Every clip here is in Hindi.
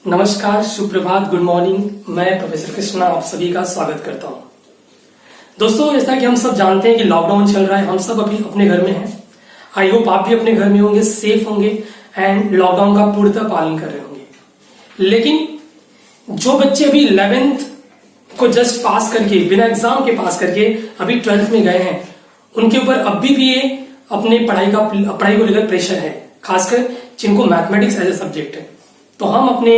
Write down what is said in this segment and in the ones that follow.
नमस्कार, सुप्रभात, गुड मॉर्निंग। मैं प्रोफेसर कृष्णा आप सभी का स्वागत करता हूं। दोस्तों, जैसा कि हम सब जानते हैं कि लॉकडाउन चल रहा है, हम सब अभी अपने घर में हैं। आई होप आप भी अपने घर में होंगे, सेफ होंगे एंड लॉकडाउन का पूर्णतः पालन कर रहे होंगे। लेकिन जो बच्चे अभी 11th को जस्ट पास करके, बिना एग्जाम के पास करके अभी 12th में गए हैं, उनके ऊपर अभी भी ये अपने पढ़ाई को लेकर प्रेशर है, खासकर जिनको मैथमेटिक्स एज ए सब्जेक्ट है। तो हम अपने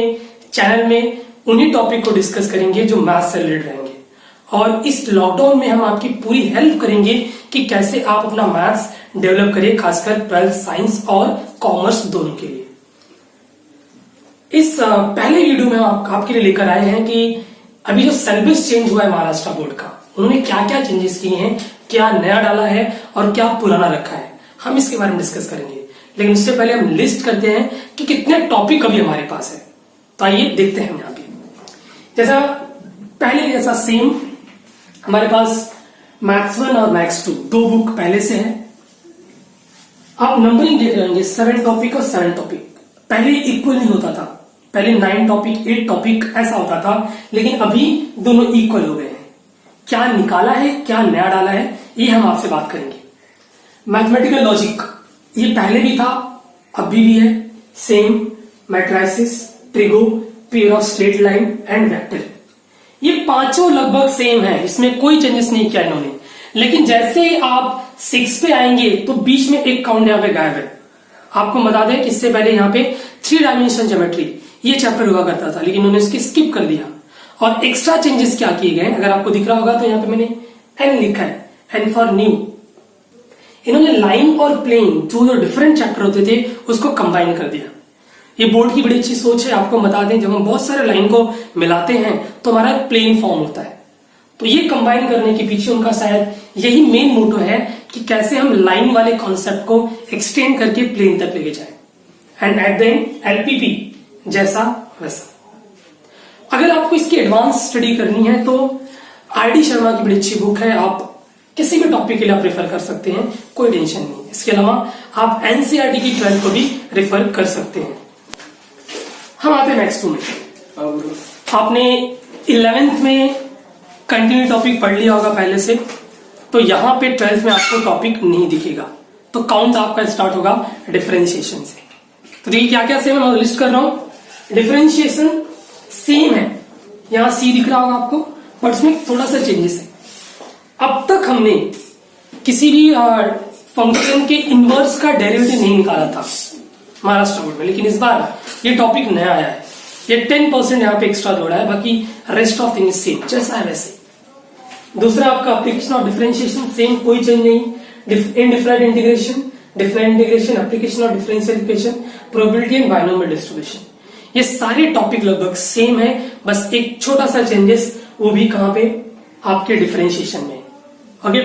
चैनल में उन्हीं टॉपिक को डिस्कस करेंगे जो मैथ्स से रिलेटेड रहेंगे, और इस लॉकडाउन में हम आपकी पूरी हेल्प करेंगे कि कैसे आप अपना मैथ्स डेवलप करें, खासकर 12th साइंस और कॉमर्स दोनों के लिए। इस पहले वीडियो में हम आपके लिए लेकर आए हैं कि अभी जो सिलेबस चेंज हुआ है महाराष्ट्र बोर्ड का, उन्होंने क्या क्या चेंजेस किए हैं, क्या नया डाला है और क्या पुराना रखा है, हम इसके बारे में डिस्कस करेंगे। लेकिन उससे पहले हम लिस्ट करते हैं कि कितने टॉपिक अभी हमारे पास है। तो आइए देखते हैं यहाँ पे। जैसा पहले जैसा सेम हमारे पास मैथ्स 1 और मैथ्स 2 दो बुक पहले से है। आप नंबरिंग देख रहे होंगे, 7 टॉपिक और 7 टॉपिक। पहले इक्वल नहीं होता था, पहले 9 टॉपिक 8 टॉपिक ऐसा होता था, लेकिन अभी दोनों इक्वल हो गए हैं। क्या निकाला है, क्या नया डाला है, ये हम आपसे बात करेंगे। मैथमेटिकल लॉजिक ये पहले भी था, अभी भी है same. Matrices, trigo, pair of straight line and vector, ये पांचों लगभग सेम है, इसमें कोई चेंजेस नहीं किया इन्होंने। लेकिन जैसे आप 6 पे आएंगे तो बीच में एक काउंट यहाँ पे गायब है। आपको बता दें कि इससे पहले यहाँ पे 3 डायमेंशन ज्योमेट्री ये चैप्टर हुआ करता था, लेकिन उन्होंने इसकी स्किप कर दिया और एक्स्ट्रा चेंजेस क्या किए गए, अगर आपको दिख रहा होगा तो यहाँ पे मैंने एन लिखा है, एन फॉर न्यू। इन्होंने लाइन और प्लेन जो डिफरेंट चैप्टर होते थे उसको कंबाइन कर दिया। ये बोर्ड की बड़ी अच्छी सोच है। आपको बता दें, जब हम बहुत सारे लाइन को मिलाते हैं तो हमारा प्लेन फॉर्म होता है, तो ये कंबाइन करने के पीछे उनका शायद यही मेन मोटो है कि कैसे हम लाइन वाले कॉन्सेप्ट को एक्सटेंड करके प्लेन तक लेके जाए, and at the end LPP जैसा वैसा। अगर आपको इसकी एडवांस स्टडी करनी है तो आर डी शर्मा की बड़ी अच्छी बुक है, आप किसी भी टॉपिक के लिए आप रेफर कर सकते हैं, कोई टेंशन नहीं। इसके अलावा आप एनसीईआरटी की 12th को भी रेफर कर सकते हैं। हम आते हैं नेक्स्ट 2 में। आपने 11th में कंटिन्यू टॉपिक पढ़ लिया होगा पहले से, तो यहां पे 12th में आपको टॉपिक नहीं दिखेगा, तो काउंट आपका स्टार्ट होगा डिफरेंशिएशन से। तो देखिए क्या क्या सेम है, मैं लिस्ट कर रहा हूं। डिफरेंशिएशन सेम है, यहां सी दिख रहा होगा आपको, बट उसमें थोड़ा सा चेंजेस है। अब तक हमने किसी भी फंक्शन के इनवर्स का डेरिवेटिव नहीं निकाला था महाराष्ट्र बोर्ड में, लेकिन इस बार ये टॉपिक नया आया है। ये 10% यहाँ पे एक्स्ट्रा जोड़ा है, बाकी रेस्ट ऑफ थिंग सेम, जैसा है वैसे। दूसरा आपका एप्लीकेशन ऑफ डिफरेंशिएशन सेम, कोई चेंज नहीं। Indifferent integration, different integration, application of differential equation, probability and binomial distribution, ये सारे टॉपिक लगभग सेम है, बस एक छोटा सा चेंजेस, वो भी कहां पे, आपके डिफरेंशिएशन में। ओके,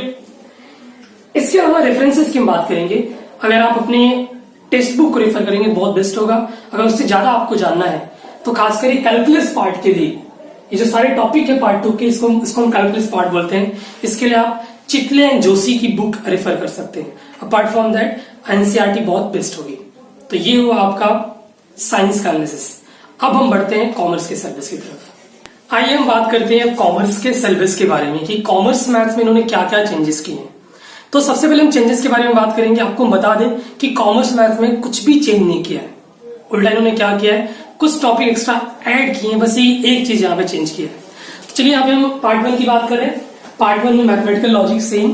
इसके अलावा रेफरेंसेस की हम बात करेंगे। अगर आप अपने टेक्स्ट बुक को रेफर करेंगे बहुत बेस्ट होगा। अगर उससे ज्यादा आपको जानना है तो खासकर कैलकुलस पार्ट के लिए, ये जो सारे टॉपिक है पार्ट 2 के, इसको हम कैलकुलस पार्ट बोलते हैं। इसके लिए आप चिटले एंड जोशी की बुक रेफर कर सकते हैं। अपार्ट फ्रॉम दैट एनसीईआरटी बहुत बेस्ट होगी। तो ये हुआ आपका साइंस का एनालिसिस। अब हम बढ़ते हैं कॉमर्स के सिलेबस की तरफ। आइए हम बात करते हैं कॉमर्स के सिलेबस के बारे में कि कॉमर्स मैथ्स में इन्होंने क्या क्या चेंजेस किए हैं। तो सबसे पहले हम चेंजेस के बारे में बात करेंगे। आपको बता दें कि कॉमर्स मैथ्स में कुछ भी चेंज नहीं किया है, उल्टा इन्होंने क्या किया है, कुछ टॉपिक एक्स्ट्रा ऐड किए हैं, बस ये एक चीज यहाँ पे चेंज किया है। तो चलिए यहाँ पे हम पार्ट 1 की बात करें। पार्ट 1 में mathematical logic same,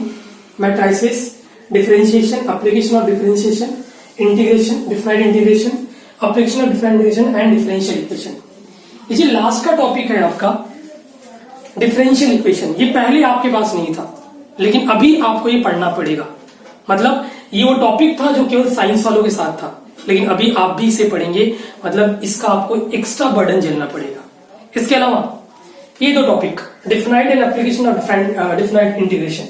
matrices, differentiation, application of differentiation, integration, different integration, application of different integration and differential equation. ये जो लास्ट का टॉपिक है आपका डिफरेंशियल इक्वेशन, ये पहले आपके पास नहीं था, लेकिन अभी आपको ये पढ़ना पड़ेगा। मतलब ये वो टॉपिक था जो केवल साइंस वालों के साथ था, लेकिन अभी आप भी इसे पढ़ेंगे, मतलब इसका आपको एक्स्ट्रा बर्डन झेलना पड़ेगा। इसके अलावा ये दो topic, definite and application of definite integration,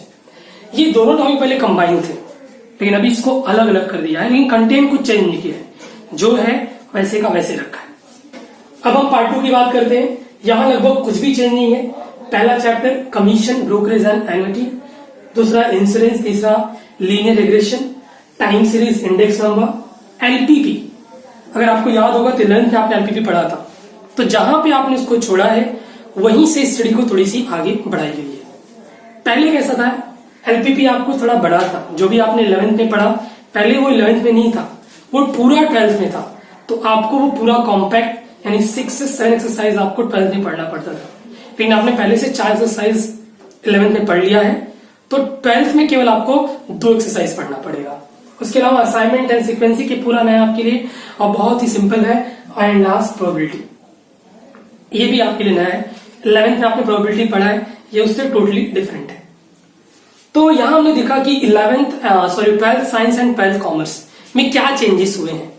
ये दोनों टॉपिक पहले कंबाइन थे, लेकिन अभी इसको अलग अलग कर दिया है, लेकिन कंटेंट कुछ चेंज नहीं किया है, जो है वैसे का वैसे रखा है। अब हम पार्ट 2 की बात करते हैं। यहां लगभग कुछ भी चेंज नहीं है। पहला chapter commission, brokerage and annuity, दूसरा इंश्योरेंस, तीसरा linear regression, time series, index number, LPP. अगर आपको याद होगा तो 11th में आपने एलपीपी पढ़ा था, तो जहां पे आपने इसको छोड़ा है वहीं से स्टडी को थोड़ी सी आगे बढ़ाई गई है। पहले कैसा था, एलपीपी आपको थोड़ा बड़ा था, जो भी आपने 11th में पढ़ा पहले वो 11th में नहीं था, वो पूरा 12th में था। तो आपको वो पूरा कॉम्पैक्ट यानी 6 से 7 एक्सरसाइज आपको 12th में पढ़ना पड़ता था। लेकिन आपने पहले से 4 एक्सरसाइज 11th में पढ़ लिया है, तो 12th में केवल आपको 2 एक्सरसाइज पढ़ना पड़ेगा। उसके अलावा असाइनमेंट एंड सीक्वेंसी के पूरा नया आपके लिए और बहुत ही सिंपल है। एंड लास्ट प्रोबेबिलिटी, ये भी आपके लिए नया है। 11th में आपने प्रोबेबिलिटी पढ़ा है, ये उससे टोटली डिफरेंट है। तो यहां हमने देखा कि 12th science and 12th commerce में क्या चेंजेस हुए हैं,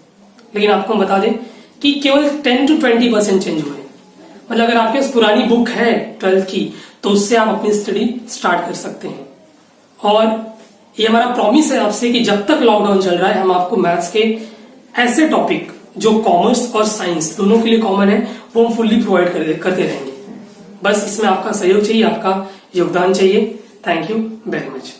लेकिन आपको बता दें कि केवल 10 to 20% चेंज हुए हैं। मतलब अगर आपके पास पुरानी बुक है 12th की, तो उससे आप अपनी स्टडी स्टार्ट कर सकते हैं। और ये हमारा प्रॉमिस है आपसे कि जब तक लॉकडाउन चल रहा है हम आपको मैथ्स के ऐसे टॉपिक जो कॉमर्स और साइंस दोनों के लिए कॉमन है वो हम फुल्ली प्रोवाइड करते रहेंगे। बस इसमें आपका सहयोग चाहिए, आपका योगदान चाहिए। Thank you very much.